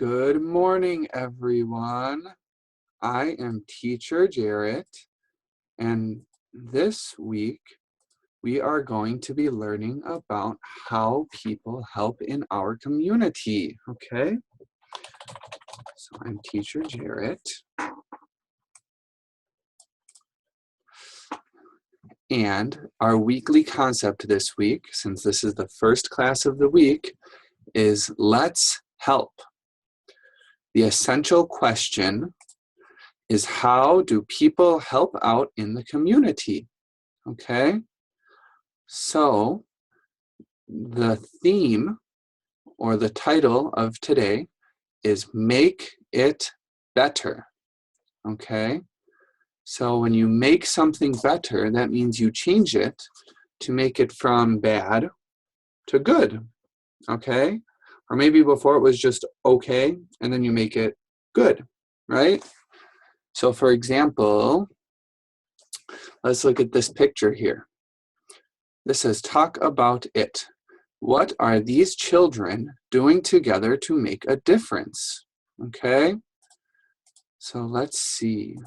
Good morning, everyone. I am Teacher Jarrett, and this week we are going to be learning about how people help in our community, okay? So I'm Teacher Jarrett. And our weekly concept this week, since this is the first class of the week, is let's help. The essential question is, how do people help out in the community? Okay, so the theme or the title of today is Make It Better. Okay, so when you make something better, that means you change it to make it from bad to good. Okay, or maybe before it was just okay, and then you make it good, right? So for example, let's look at this picture here. This says, talk about it. What are these children doing together to make a difference? Okay, so let's see.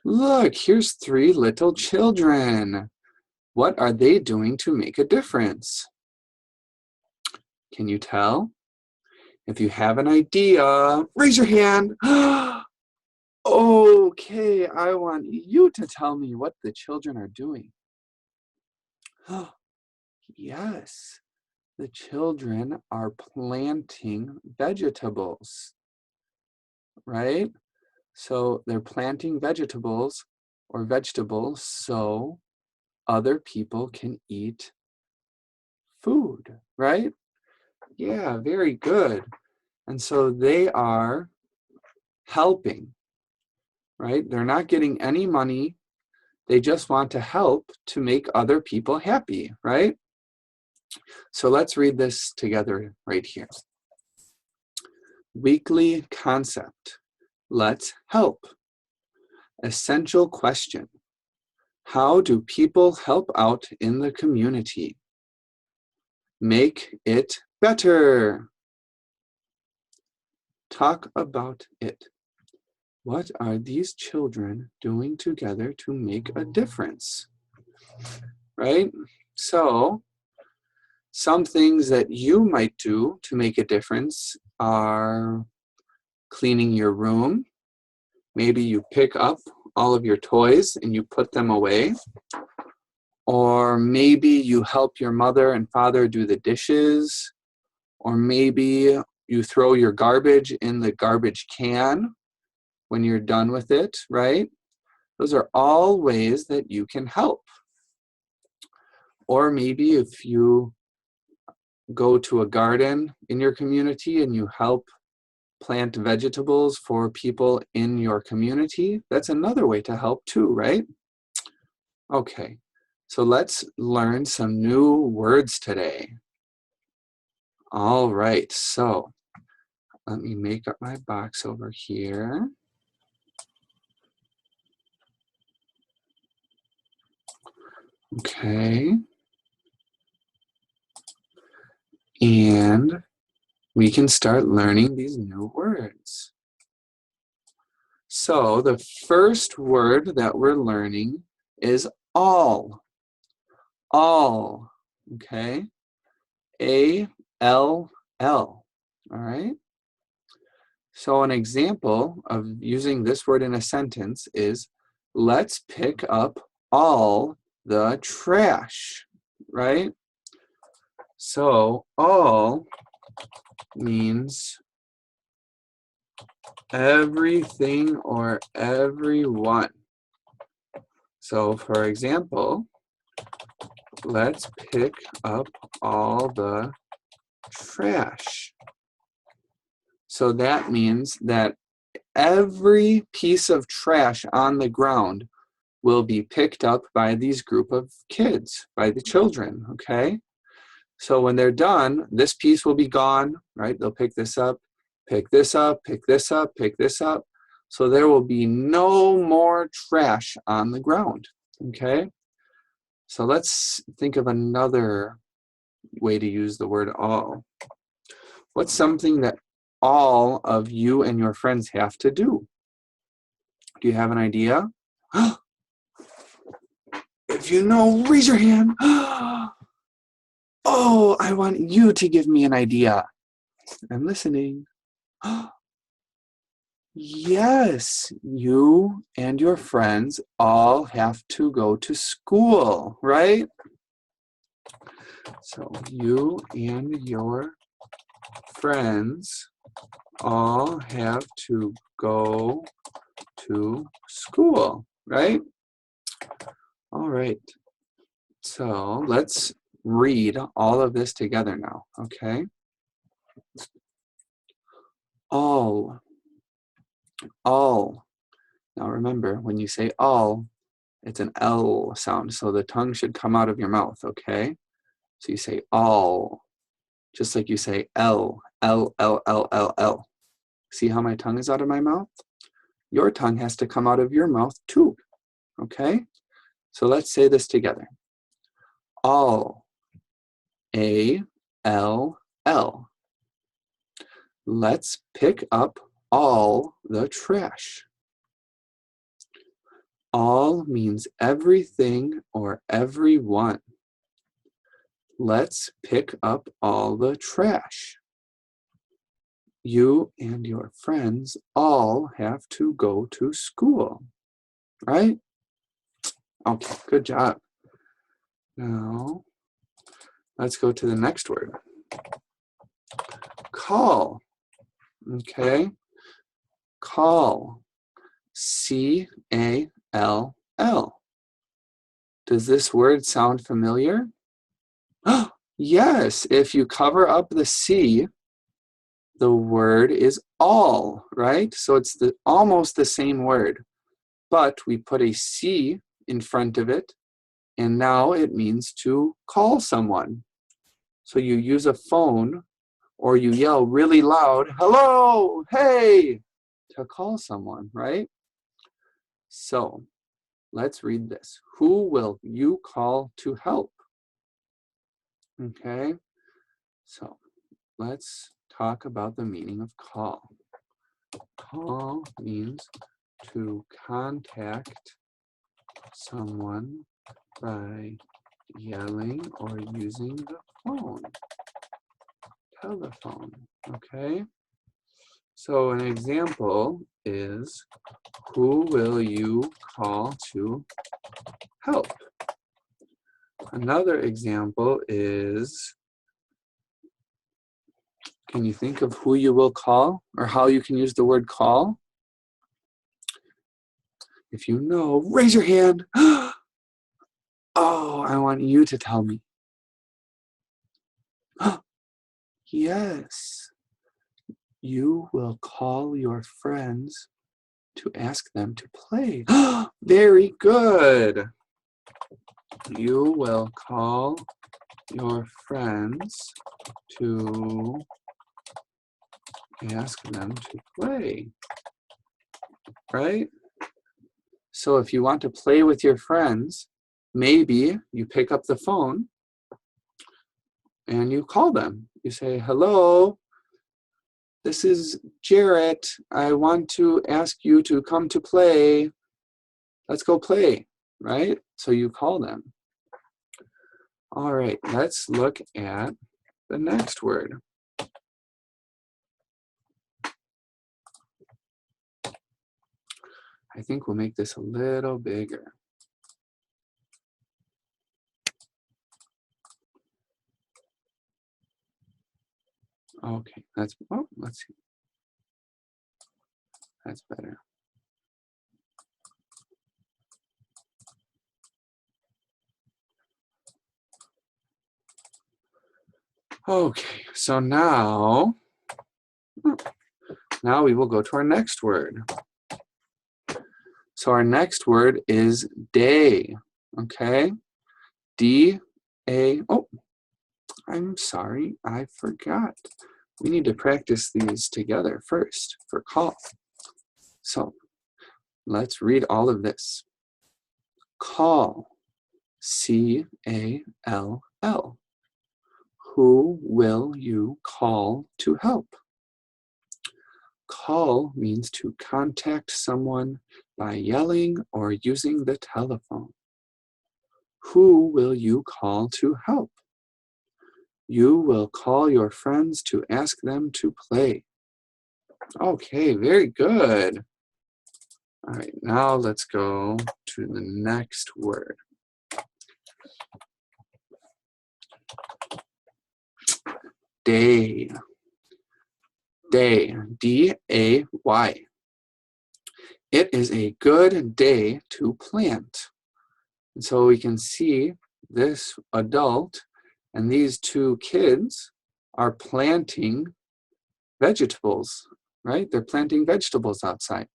Look, here's 3 little children. What are they doing to make a difference? Can you tell? If you have an idea, raise your hand. Okay, I want you to tell me what the children are doing. Yes, the children are planting vegetables, right? So they're planting vegetables so other people can eat food, right? Yeah, very good. And so they are helping, right? They're not getting any money. They just want to help to make other people happy, right? So let's read this together right here. Weekly concept. Let's help. Essential question. How do people help out in the community? Make it better. Talk about it. What are these children doing together to make a difference? Right? So, some things that you might do to make a difference are cleaning your room. Maybe you pick up all of your toys and you put them away. Or maybe you help your mother and father do the dishes. Or maybe you throw your garbage in the garbage can when you're done with it, right? Those are all ways that you can help. Or maybe if you go to a garden in your community and you help plant vegetables for people in your community, that's another way to help too, right? Okay, so let's learn some new words today. All right, so let me make up my box over here. Okay. And we can start learning these new words. So the first word that we're learning is all. All, okay? A-L-L, all right? So an example of using this word in a sentence is, let's pick up all the trash, right? So all means everything or everyone. So for example, let's pick up all the trash. So that means that every piece of trash on the ground will be picked up by these group of kids, by the children, okay? So when they're done, this piece will be gone, right? They'll pick this up, pick this up, pick this up, pick this up. So there will be no more trash on the ground, okay? So let's think of another way to use the word all. What's something that all of you and your friends have to do? Do you have an idea? If you know, raise your hand. Oh, I want you to give me an idea. I'm listening. Yes, you and your friends all have to go to school, right? So you and your friends all have to go to school, right? All right. So let's read all of this together now, okay? All. Now remember, when you say all, it's an L sound, so the tongue should come out of your mouth, okay? So you say all, just like you say L, L, L, L, L, L. See how my tongue is out of my mouth? Your tongue has to come out of your mouth too, okay? So let's say this together. All, A, L, L. Let's pick up all the trash. All means everything or everyone. Let's pick up all the trash. You and your friends all have to go to school, right? Okay, good job. Now, let's go to the next word. Call, okay? Call, C-A-L-L. Does this word sound familiar? Yes, if you cover up the C, the word is all, right? So it's almost the same word, but we put a C in front of it, and now it means to call someone. So you use a phone, or you yell really loud, hello, hey, to call someone, right? So let's read this. Who will you call to help? Okay, so let's talk about the meaning of call. Call means to contact someone by yelling or using the phone. Telephone, okay? So an example is, who will you call to help? Another example is, can you think of who you will call or how you can use the word call? If you know, raise your hand. Oh, I want you to tell me. Yes, you will call your friends to ask them to play. Very good. You will call your friends to ask them to play, right? So if you want to play with your friends, maybe you pick up the phone and you call them. You say, hello, this is Jarrett. I want to ask you to come to play. Let's go play, right? So you call them. All right, let's look at the next word. I think we'll make this a little bigger. Okay, let's see. That's better. Okay, so now we will go to our next word. So our next word is day, okay? D-A, oh, I'm sorry, I forgot. We need to practice these together first for call. So let's read all of this. Call, C-A-L-L. Who will you call to help? Call means to contact someone by yelling or using the telephone. Who will you call to help? You will call your friends to ask them to play. Okay, very good. All right, now let's go to the next word. Day. Day, D-A-Y. It is a good day to plant. And so we can see this adult and these two kids are planting vegetables, right? They're planting vegetables outside.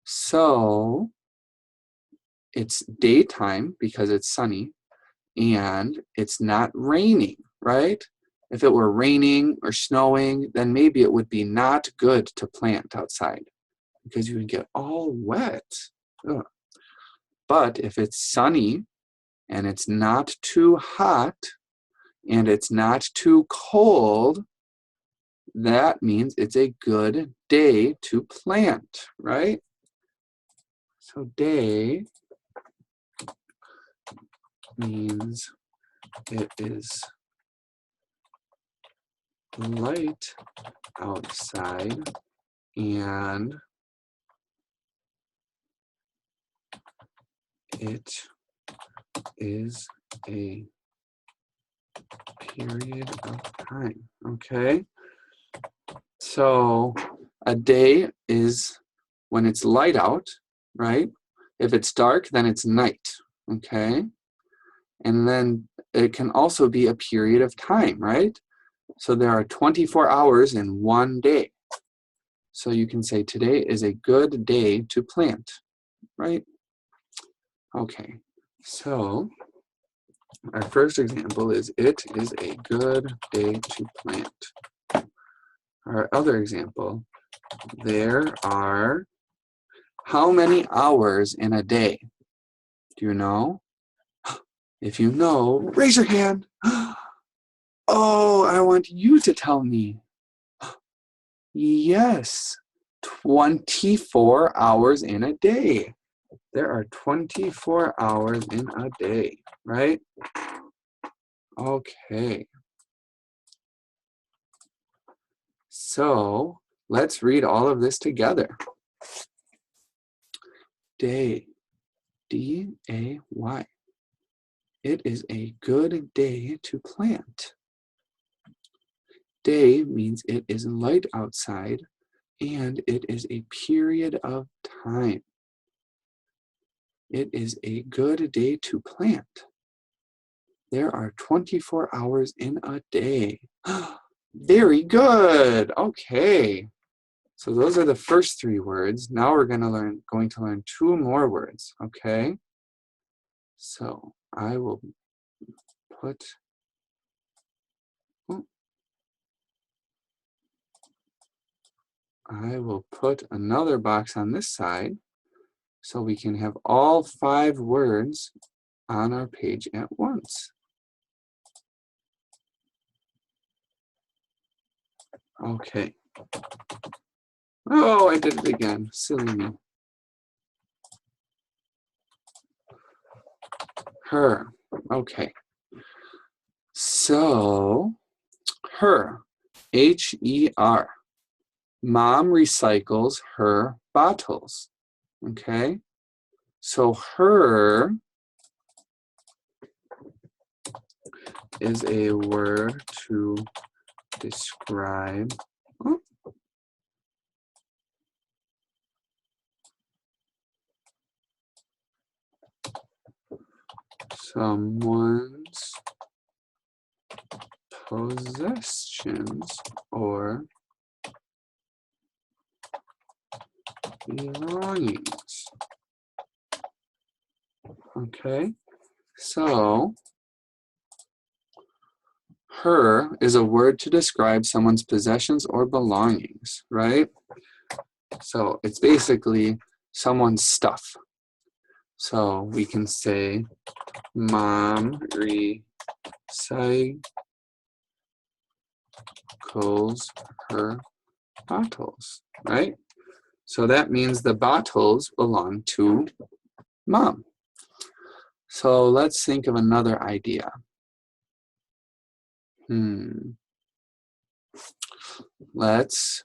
So it's daytime because it's sunny and it's not raining, right? If it were raining or snowing, then maybe it would be not good to plant outside because you would get all wet. Ugh. But if it's sunny and it's not too hot and it's not too cold, that means it's a good day to plant, right? So day means it is light outside and it is a period of time. Okay, so a day is when it's light out, right? If it's dark, then it's night. Okay, and then it can also be a period of time, right? So there are 24 hours in one day. So you can say today is a good day to plant, right? Okay, so our first example is it is a good day to plant. Our other example, there are how many hours in a day? Do you know? If you know, raise your hand. Oh, I want you to tell me. Yes, 24 hours in a day. There are 24 hours in a day, right? Okay. So let's read all of this together. Day, D-A-Y. It is a good day to plant. Day means it is light outside and it is a period of time. It is a good day to plant. There are 24 hours in a day. Very good. Okay. So those are the first three words. Now we're going to learn two more words. Okay. So I will put. I will put another box on this side so we can have all 5 words on our page at once. Okay. Oh, I did it again. Silly me. Her. Okay. So, her. H-E-R. Mom recycles her bottles. Okay. So, her is a word to describe someone's possessions or belongings. Okay, so her is a word to describe someone's possessions or belongings, right? So it's basically someone's stuff. So we can say, Mom recycles her bottles, right? So that means the bottles belong to Mom. So let's think of another idea. Let's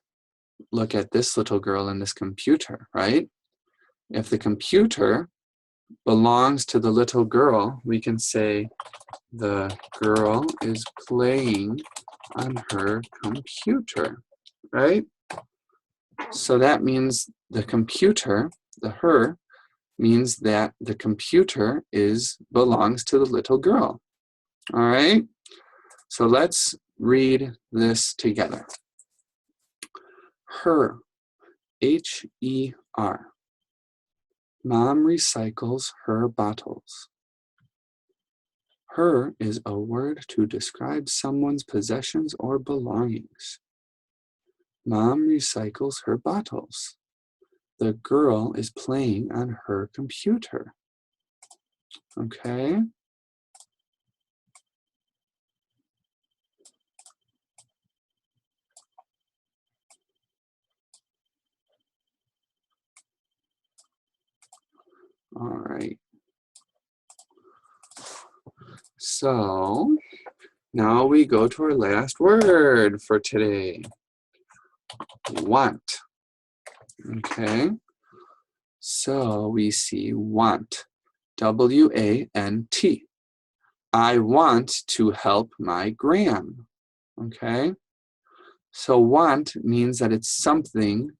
look at this little girl in this computer, right? If the computer belongs to the little girl, we can say the girl is playing on her computer, right? So that means the computer, the her, means that the computer belongs to the little girl. All right? So let's read this together. Her, H-E-R. Mom recycles her bottles. Her is a word to describe someone's possessions or belongings. Mom recycles her bottles. The girl is playing on her computer. Okay? All right. So now we go to our last word for today. Want. Okay. So we see want. W-A-N-T. I want to help my gram. Okay. So want means that it's something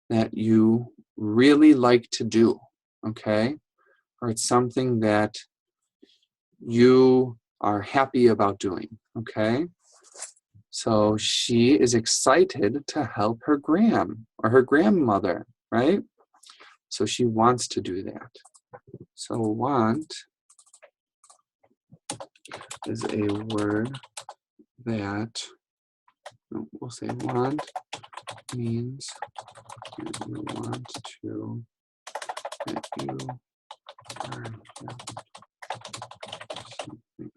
that you really like to do. Okay. Or it's something that you are happy about doing, okay? So she is excited to help her gram or her grandmother, right? So she wants to do that. So want is a word that, we'll say want means you want to, that you are something.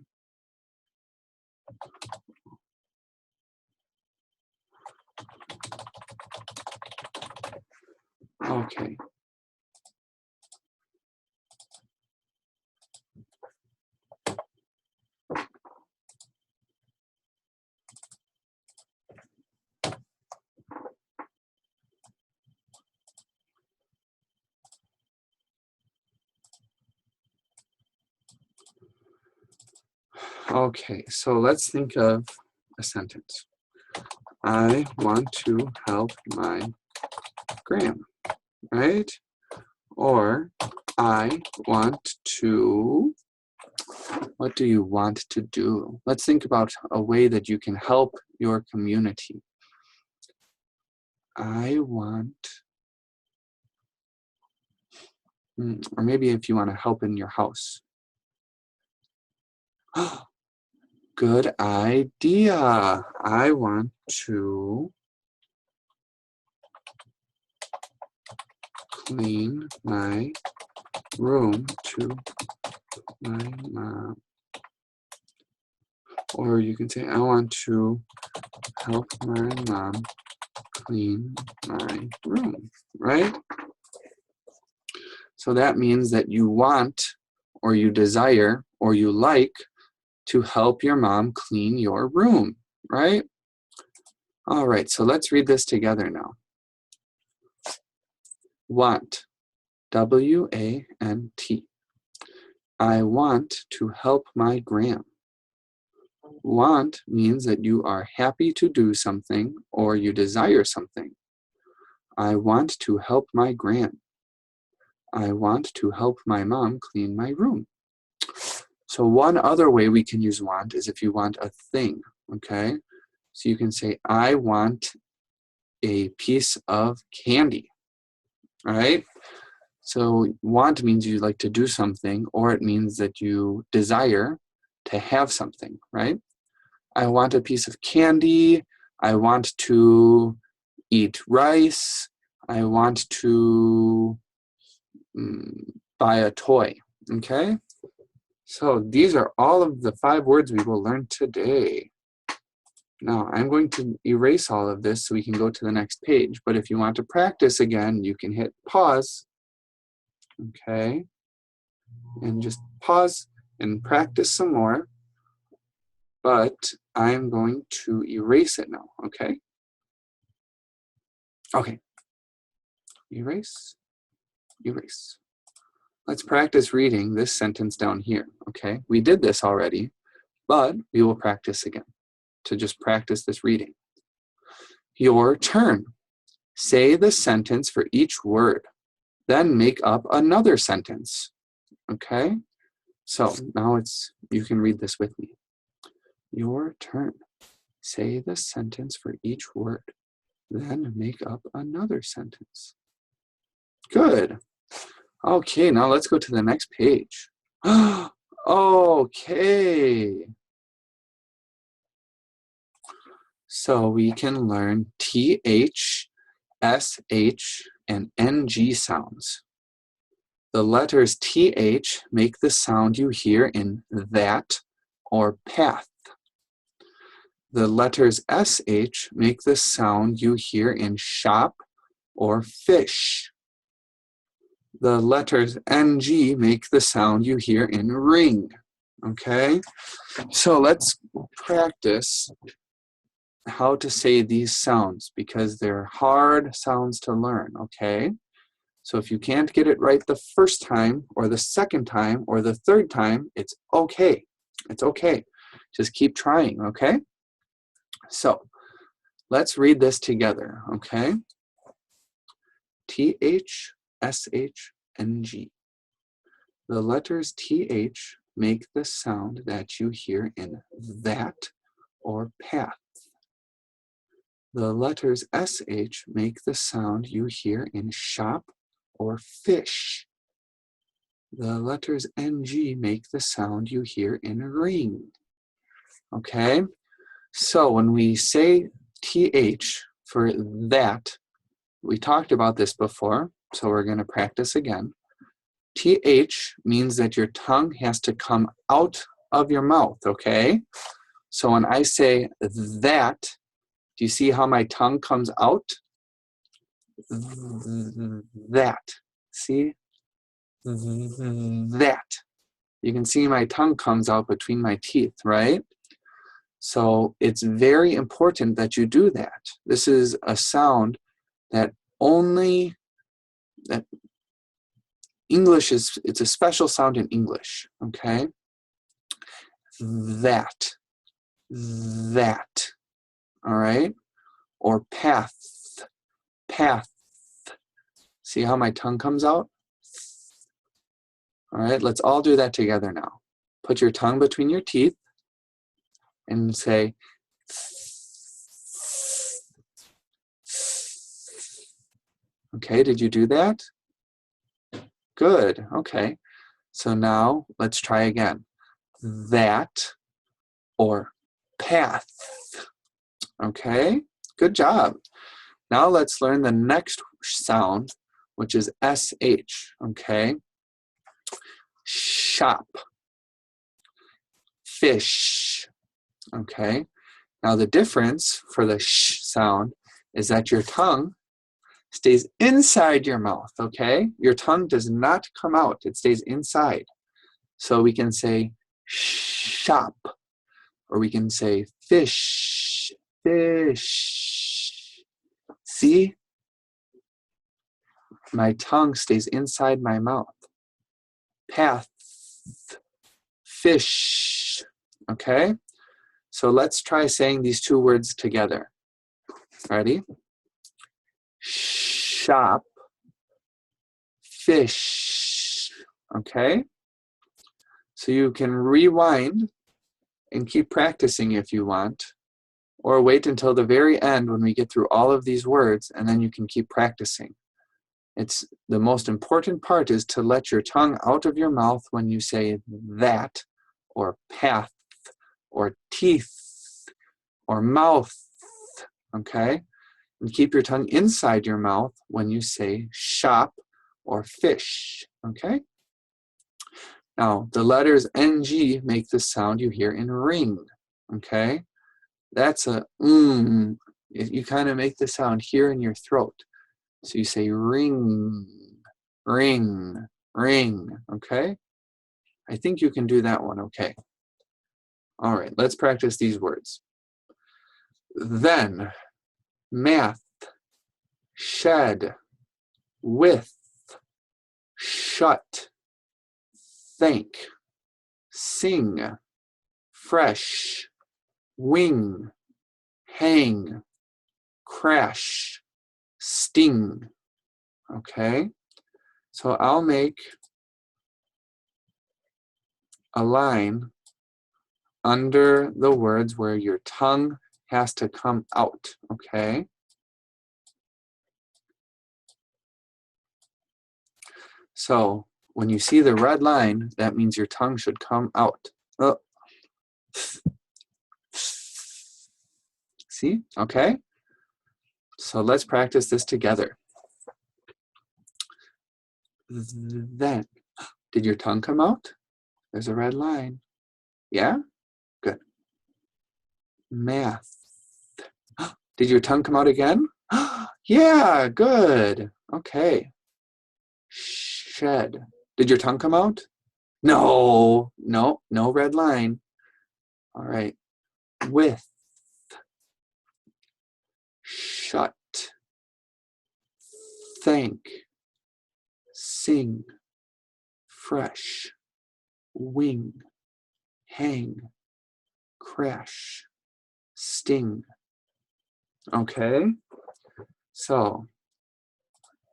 Okay. Okay, so let's think of a sentence. I want to help my gram, right? Or I want to, what do you want to do? Let's think about a way that you can help your community. I want, or maybe if you want to help in your house. Good idea. I want to clean my room to my mom. Or you can say, I want to help my mom clean my room, right? So that means that you want, or you desire, or you like to help your mom clean your room, right? All right, so let's read this together now. Want, W-A-N-T. I want to help my gram. Want means that you are happy to do something or you desire something. I want to help my gram. I want to help my mom clean my room. So one other way we can use want is if you want a thing, okay? So you can say, I want a piece of candy, all right? So want means you like to do something, or it means that you desire to have something, right? I want a piece of candy. I want to eat rice. I want to buy a toy, okay? So these are all of the 5 words we will learn today. Now, I'm going to erase all of this so we can go to the next page. But if you want to practice again, you can hit pause, okay? And just pause and practice some more. But I'm going to erase it now, okay? Okay. Erase, erase. Let's practice reading this sentence down here, okay? We did this already, but we will practice again to just practice this reading. Your turn. Say the sentence for each word, then make up another sentence, okay? So now you can read this with me. Your turn. Say the sentence for each word, then make up another sentence. Good. Okay, now let's go to the next page. Okay. So we can learn TH, SH, and NG sounds. The letters TH make the sound you hear in that or path. The letters SH make the sound you hear in shop or fish. The letters NG make the sound you hear in ring. Okay? So let's practice how to say these sounds because they're hard sounds to learn, okay? So if you can't get it right the first time or the second time or the third time, it's okay. It's okay. Just keep trying, okay? So let's read this together, okay? TH, SH, and G. The letters TH make the sound that you hear in that or path. The letters SH make the sound you hear in shop or fish. The letters NG make the sound you hear in ring. Okay? So when we say TH for that, we talked about this before, so we're going to practice again. TH means that your tongue has to come out of your mouth, okay? So when I say that, do you see how my tongue comes out? That. See? That. You can see my tongue comes out between my teeth, right? So it's very important that you do that. This is a sound that English it's a special sound in English, okay? That. That. All right? Or path. Path. See how my tongue comes out? All right, let's all do that together now. Put your tongue between your teeth and say, okay, did you do that? Good, okay. So now let's try again. That or path. Okay, good job. Now let's learn the next sound, which is SH, okay? Shop. Fish. Okay? Now the difference for the sh sound is that your tongue stays inside your mouth, okay? Your tongue does not come out, it stays inside. So we can say shop, or we can say fish, fish. See? My tongue stays inside my mouth. Path, fish, okay? So let's try saying these two words together. Ready? Shop, fish, okay? So you can rewind and keep practicing if you want, or wait until the very end when we get through all of these words, and then you can keep practicing. It's the most important part is to let your tongue out of your mouth when you say that, or path, or teeth, or mouth, okay? And keep your tongue inside your mouth when you say shop or fish, okay? Now, the letters NG make the sound you hear in ring, okay? That's a you kind of make the sound here in your throat. So you say ring, ring, ring, okay? I think you can do that one okay. All right, let's practice these words. Then, math, shed, with, shut, thank, sing, fresh, wing, hang, crash, sting. Okay, so I'll make a line under the words where your tongue has to come out, okay? So when you see the red line, that means your tongue should come out. Oh. See? Okay? So let's practice this together. Then, did your tongue come out? There's a red line. Yeah? Good. Math. Did your tongue come out again? Yeah, good. Okay. Shed. Did your tongue come out? No, no red line. All right. With. Shut. Thank. Sing. Fresh. Wing. Hang. Crash. Sting. Okay. So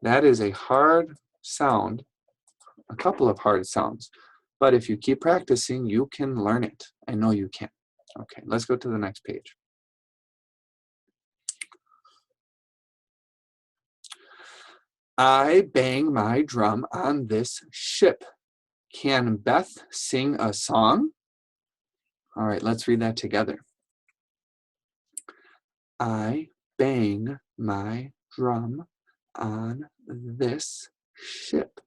that is a hard sound, a couple of hard sounds, but if you keep practicing, you can learn it. I know you can. Okay, let's go to the next page. I bang my drum on this ship. Can Beth sing a song? All right, let's read that together. I bang my drum on this ship.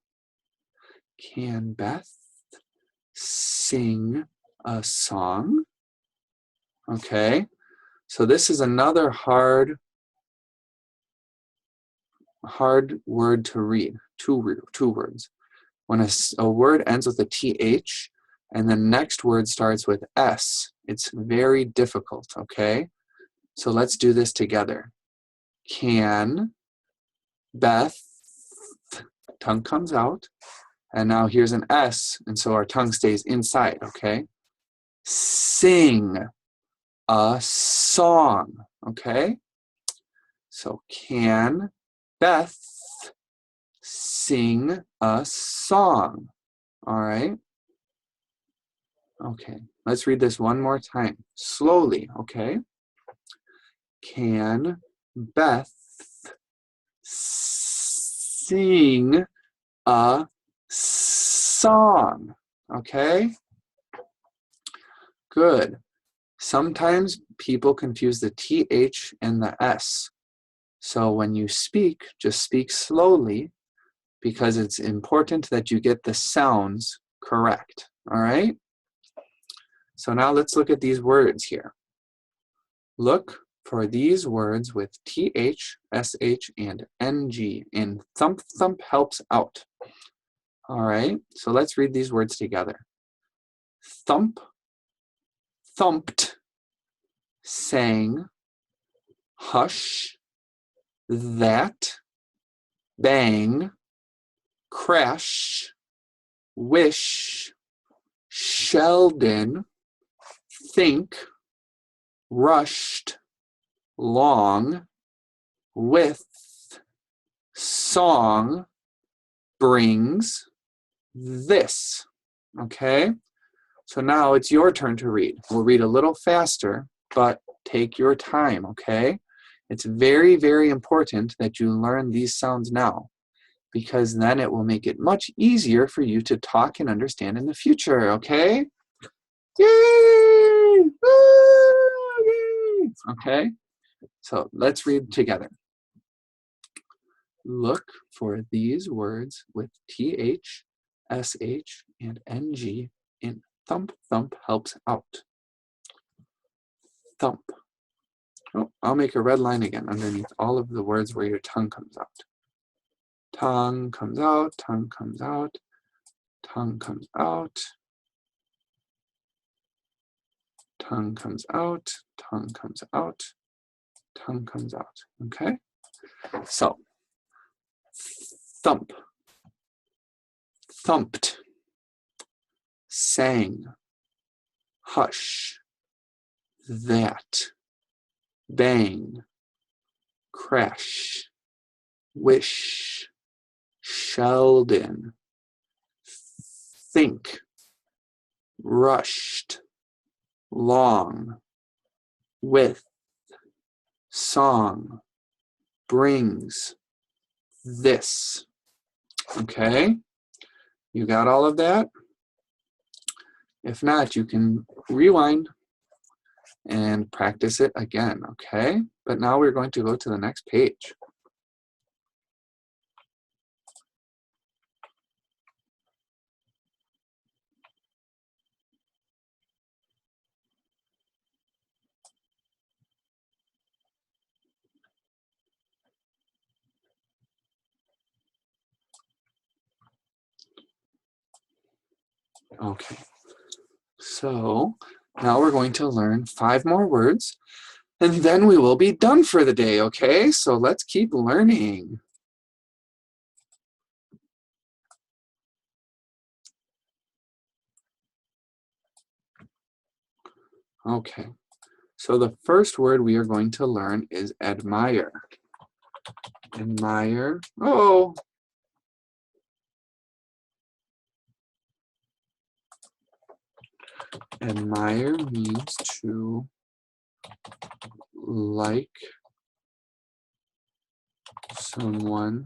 Can Beth sing a song? Okay, so this is another hard word to read, two words. When a word ends with a TH and the next word starts with S, it's very difficult, okay? So let's do this together. Can Beth, tongue comes out, and now here's an S, and so our tongue stays inside, okay? Sing a song, okay? So can Beth sing a song? All right. Okay, let's read this one more time, slowly, okay? Can Beth sing a song? Okay? Good. Sometimes people confuse the TH and the S. So when you speak, just speak slowly because it's important that you get the sounds correct, all right? So now let's look at these words here. Look for these words with TH, SH, and NG, and thump thump helps out. All right, so let's read these words together. Thump, thumped, sang, hush, that, bang, crash, wish, Sheldon, think, rushed, long, with, song, brings, this. Okay? So now it's your turn to read. We'll read a little faster, but take your time, okay? It's very, very important that you learn these sounds now, because then it will make it much easier for you to talk and understand in the future, okay? Yay! Woo! Okay, so let's read together. Look for these words with TH, SH, and NG in thump thump helps out. Thump, Oh, I'll make a red line again underneath all of the words where your tongue comes out. Tongue comes out, tongue comes out, tongue comes out, tongue comes out, tongue comes out, tongue comes out. Okay? So, thump, thumped, sang, hush, that, bang, crash, wish, Sheldon, think, rushed, long, with, song, brings, this. Okay? You got all of that? If not, you can rewind and practice it again, okay? But now we're going to go to the next page. Okay, so now we're going to learn 5 more words, and then we will be done for the day, okay? So let's keep learning. Okay, so the first word we are going to learn is admire. Admire. Oh, admire means to like someone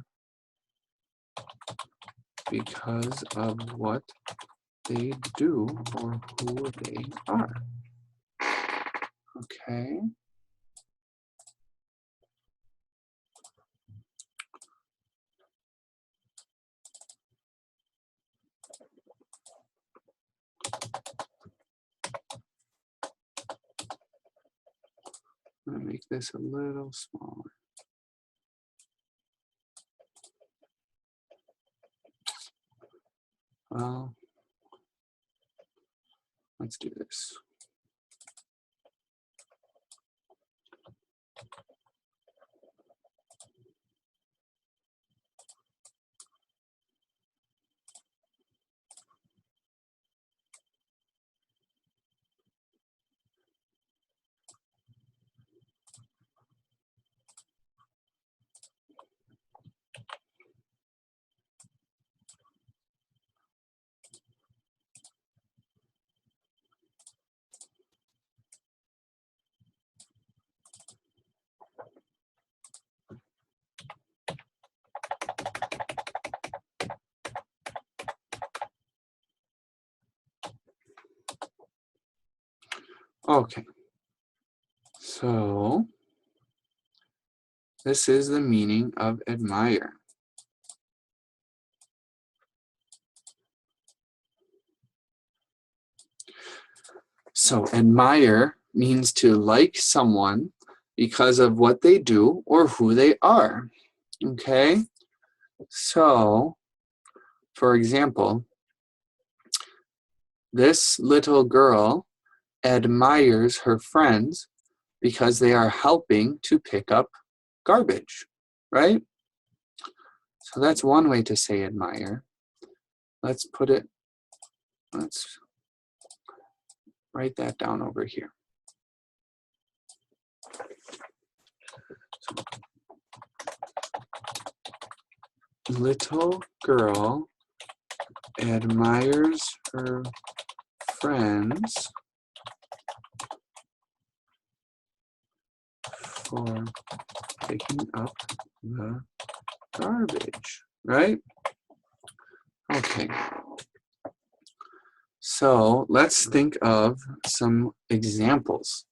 because of what they do or who they are. Okay. I'm going to make this a little smaller. Well, let's do this. Okay, so this is the meaning of admire. So admire means to like someone because of what they do or who they are. Okay, so for example, this little girl admires her friends because they are helping to pick up garbage, right? So that's one way to say admire. Let's write that down over here. Little girl admires her friends for picking up the garbage, right? Okay. So let's think of some examples.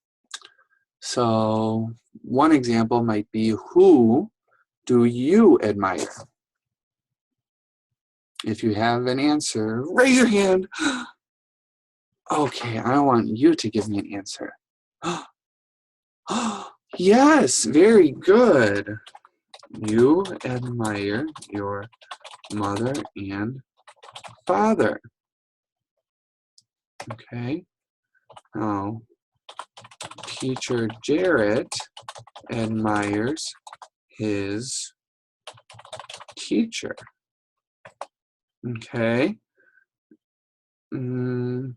So one example might be, who do you admire? If you have an answer, raise your hand. Okay, I want you to give me an answer. Yes, very good. You admire your mother and father. Okay. Now, teacher Jarrett admires his teacher. Okay. Can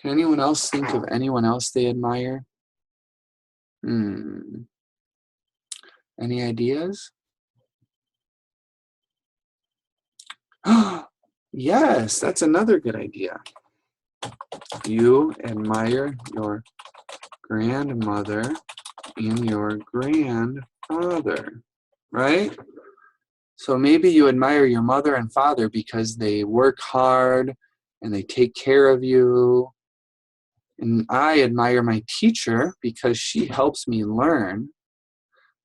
anyone else think of anyone else they admire? Any ideas? Yes, that's another good idea. You admire your grandmother and your grandfather, right? So maybe you admire your mother and father because they work hard and they take care of you. And I admire my teacher because she helps me learn.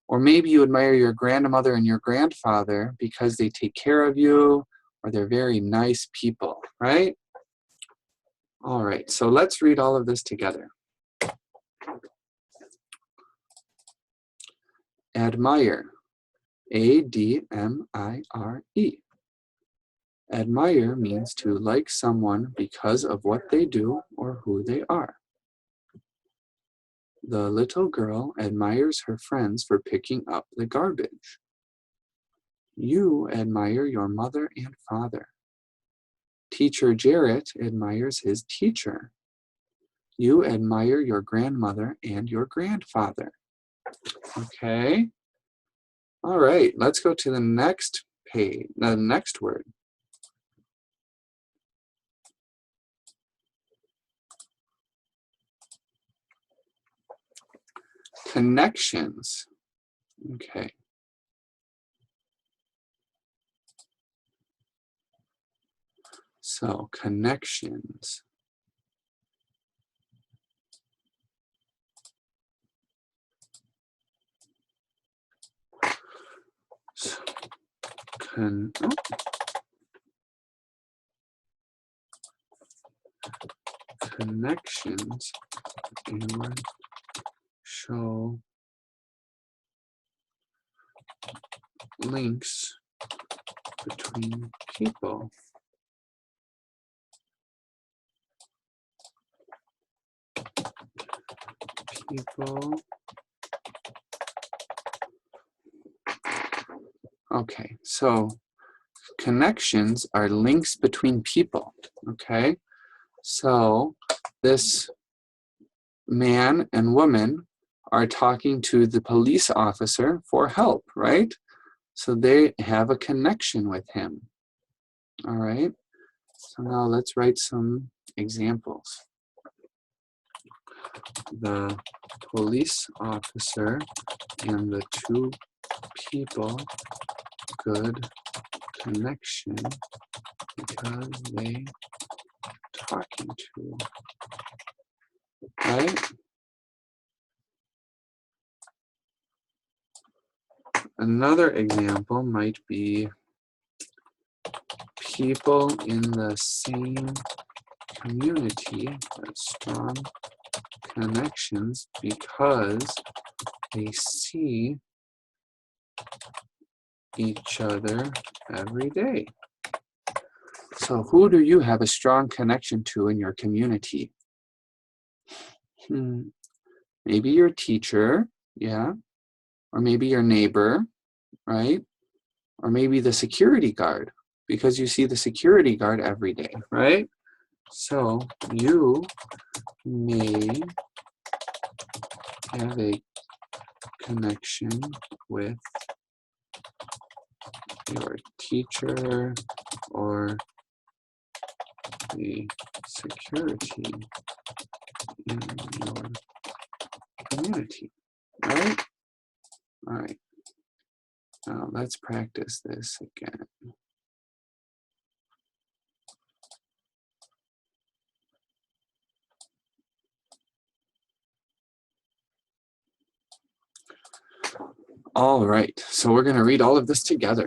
Or maybe you admire your grandmother and your grandfather because they take care of you or they're very nice people, right? All right, so let's read all of this together. Admire, A-D-M-I-R-E. Admire means to like someone because of what they do or who they are. The little girl admires her friends for picking up the garbage. You admire your mother and father. Teacher Jarrett admires his teacher. You admire your grandmother and your grandfather. Okay. All right, let's go to the next page, the next word. Connections. Okay. So, connections. So, connections and show links between people. Okay, so connections are links between people. Okay, so this man and woman are talking to the police officer for help, right? So they have a connection with him. All right, so now let's write some examples. The police officer and the two people, good connection because they talking to, right? Another example might be people in the same community have strong connections because they see each other every day. So who do you have a strong connection to in your community? Maybe your teacher, yeah, or maybe your neighbor, right? Or maybe the security guard, because you see the security guard every day, right? So you may have a connection with your teacher or the security in your community, right? All right. Now let's practice this again. All right, so we're going to read all of this together.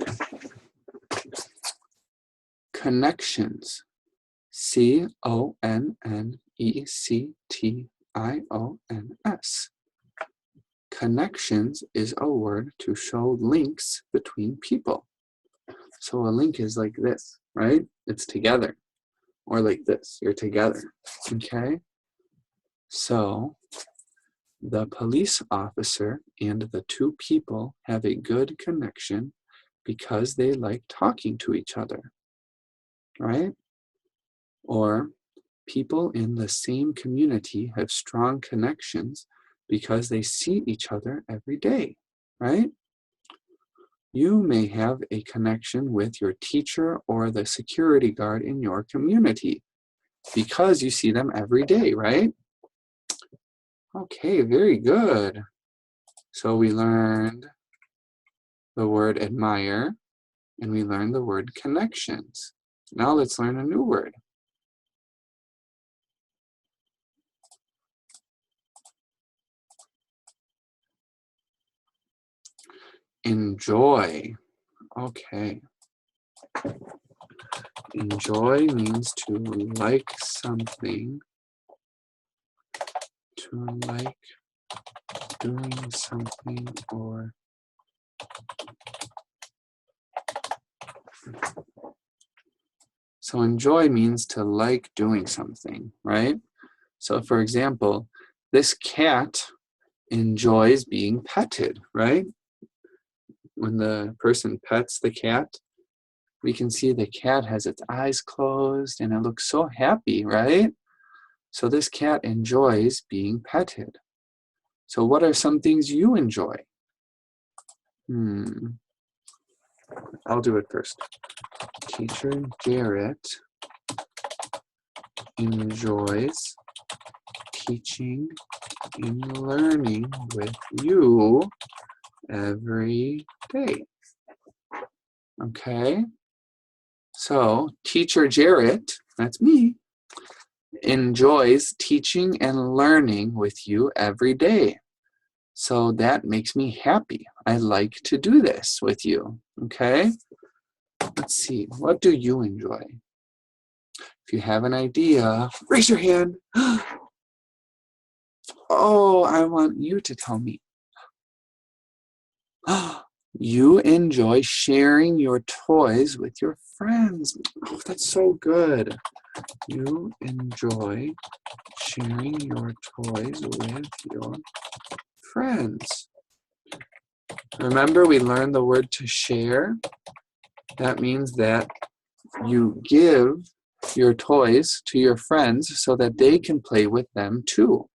Connections. C-O-N-N-E-C-T-I-O-N-S. Connections is a word to show links between people. So a link is like this, right? It's together. Or like this, you're together, okay? So the police officer and the two people have a good connection because they like talking to each other, right? Or people in the same community have strong connections because they see each other every day, right? You may have a connection with your teacher or the security guard in your community because you see them every day, right? Okay, very good. So we learned the word admire and we learned the word connections. Now let's learn a new word. Enjoy. Okay. Enjoy means to like something, to like doing something, or so enjoy means to like doing something, right? So for example, this cat enjoys being petted, right? When the person pets the cat, we can see the cat has its eyes closed and it looks so happy, right? So this cat enjoys being petted. So what are some things you enjoy? I'll do it first. Teacher Jarrett enjoys teaching and learning with you every day. Okay, so Teacher Jarrett, that's me, enjoys teaching and learning with you every day. So that makes me happy. I like to do this with you, okay? Let's see, what do you enjoy? If you have an idea, raise your hand. Oh, I want you to tell me. You enjoy sharing your toys with your friends. Oh, that's so good. You enjoy sharing your toys with your friends. Remember, we learned the word to share. That means that you give your toys to your friends so that they can play with them too.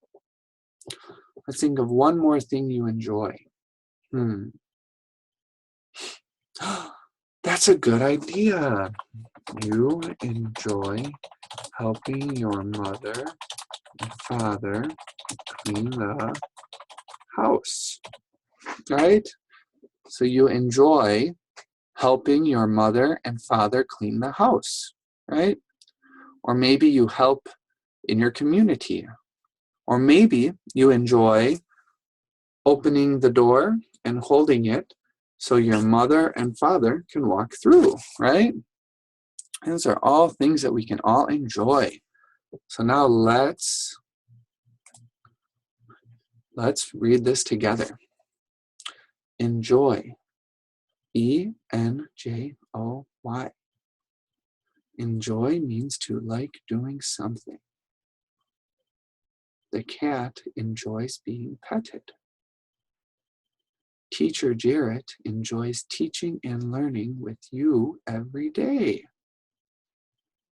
Let's think of one more thing you enjoy. That's a good idea. You enjoy helping your mother and father clean the house, right? So you enjoy helping your mother and father clean the house, right? Or maybe you help in your community. Or maybe you enjoy opening the door and holding it so your mother and father can walk through, right? Those are all things that we can all enjoy. So now let's read this together. Enjoy. E-N-J-O-Y. Enjoy means to like doing something. The cat enjoys being petted. Teacher Jarrett enjoys teaching and learning with you every day.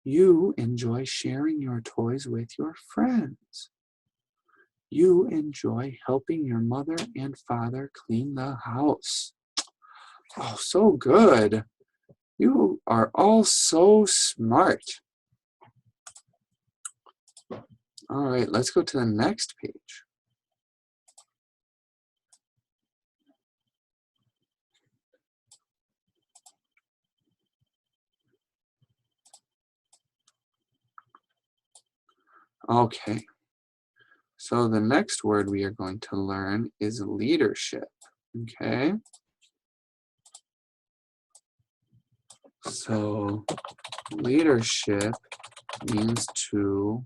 You enjoy sharing your toys with your friends. You enjoy helping your mother and father clean the house. Oh, so good. You are all so smart. All right, let's go to the next page. Okay, so the next word we are going to learn is leadership, okay? So leadership means to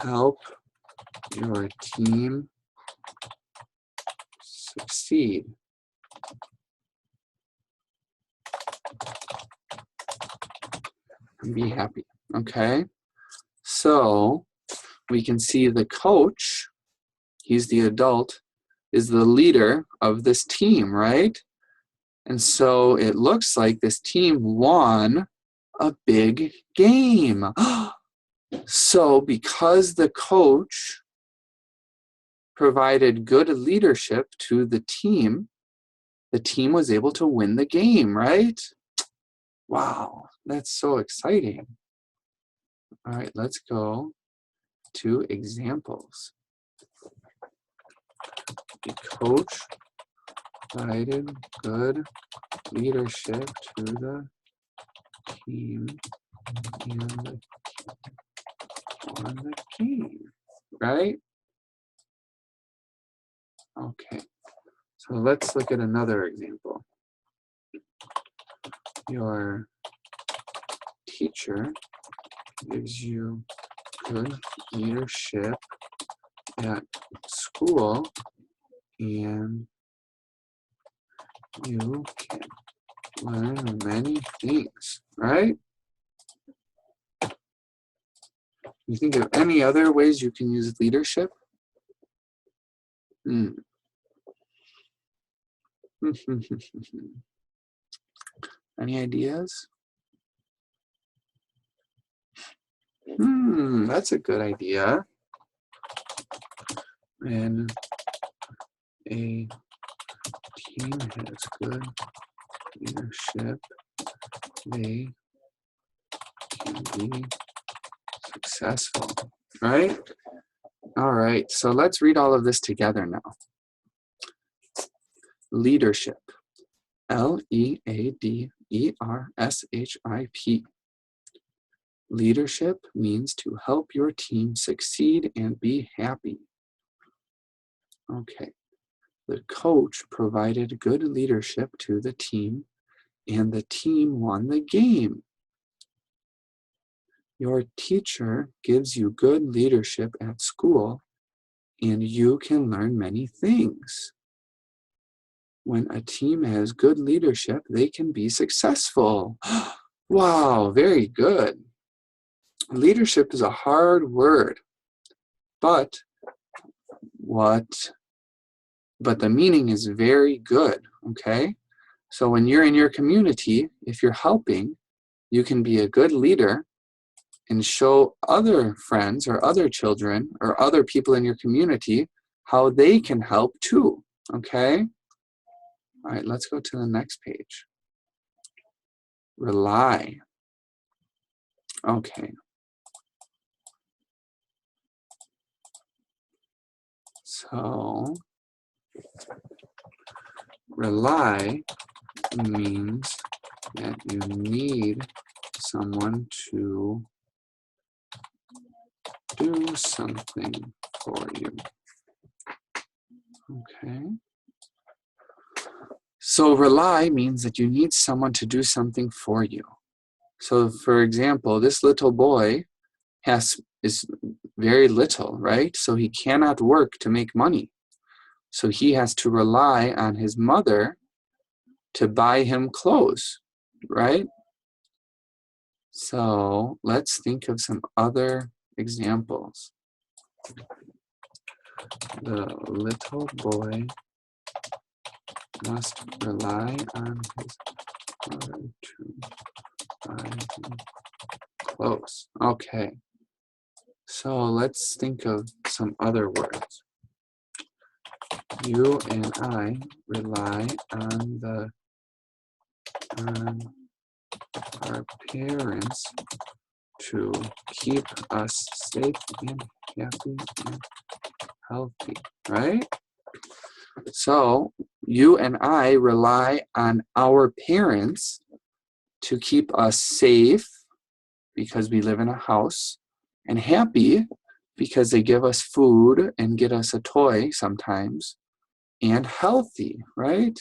help your team succeed. And be happy. Okay, so we can see the coach, he's the adult, is the leader of this team, right? And so it looks like this team won a big game. So because the coach provided good leadership to the team was able to win the game, right? Wow, that's so exciting. All right, let's go to examples. The coach provided good leadership to the team and won the game, right? Okay, so let's look at another example. Your teacher gives you good leadership at school and you can learn many things, right? You think of any other ways you can use leadership? Any ideas? That's a good idea. When a team has good leadership, they can be successful, right? All right, so let's read all of this together now. Leadership, Leadership. Leadership means to help your team succeed and be happy. Okay, the coach provided good leadership to the team and the team won the game. Your teacher gives you good leadership at school and you can learn many things. When a team has good leadership, they can be successful. Wow, very good. Leadership is a hard word, but the meaning is very good, okay? So when you're in your community, if you're helping, you can be a good leader and show other friends or other children or other people in your community how they can help too, okay? All right, let's go to the next page. Rely. Okay. So, rely means that you need someone to do something for you. Okay. So rely means that you need someone to do something for you. So for example, this little boy is very little, right? So he cannot work to make money. So he has to rely on his mother to buy him clothes, right? So let's think of some other examples. The little boy must rely on his mother to buy him clothes. Okay. So let's think of some other words. You and I rely on our parents to keep us safe and happy and healthy, right? So you and I rely on our parents to keep us safe because we live in a house, and happy because they give us food and get us a toy sometimes, and healthy, right?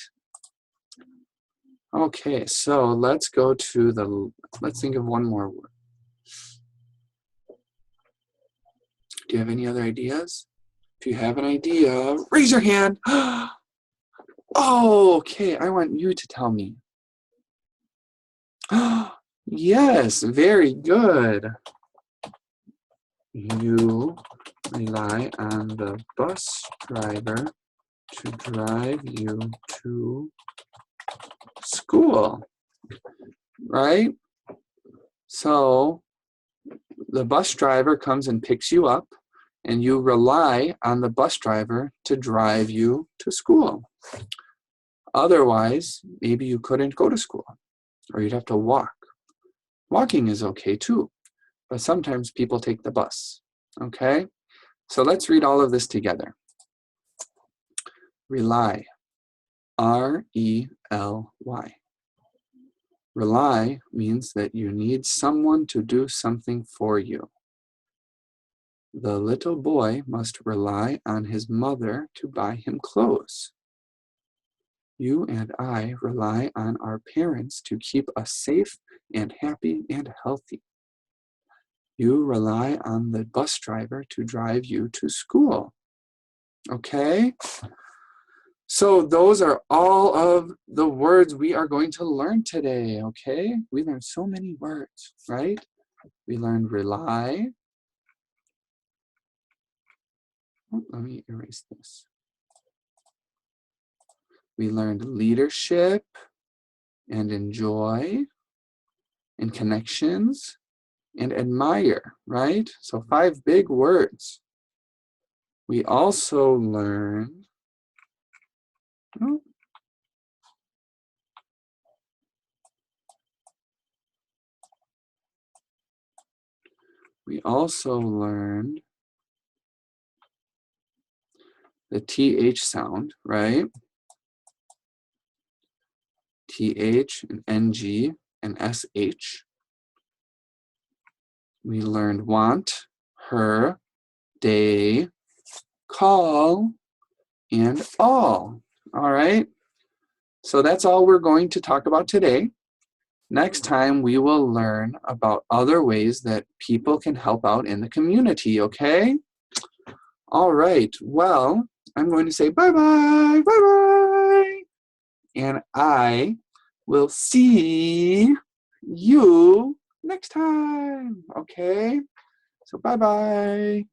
Okay, so let's think of one more word. Do you have any other ideas? If you have an idea, raise your hand. Oh, okay, I want you to tell me. Yes, very good. You rely on the bus driver to drive you to school, right? So the bus driver comes and picks you up, and you rely on the bus driver to drive you to school. Otherwise, maybe you couldn't go to school, or you'd have to walk. Walking is okay too, but sometimes people take the bus, okay? So let's read all of this together. Rely, R-E-L-Y. Rely means that you need someone to do something for you. The little boy must rely on his mother to buy him clothes. You and I rely on our parents to keep us safe and happy and healthy. You rely on the bus driver to drive you to school. Okay? So those are all of the words we are going to learn today, okay? We learned so many words, right? We learned rely. Oh, let me erase this. We learned leadership and enjoy and connections and admire, right? So 5 big words. We also learned, the TH sound, right? TH and NG and SH. We learned want, her, day, call, and all. All right? So that's all we're going to talk about today. Next time, we will learn about other ways that people can help out in the community, okay? All right, well, I'm going to say bye-bye, bye-bye. And I will see you next time, okay? So bye-bye.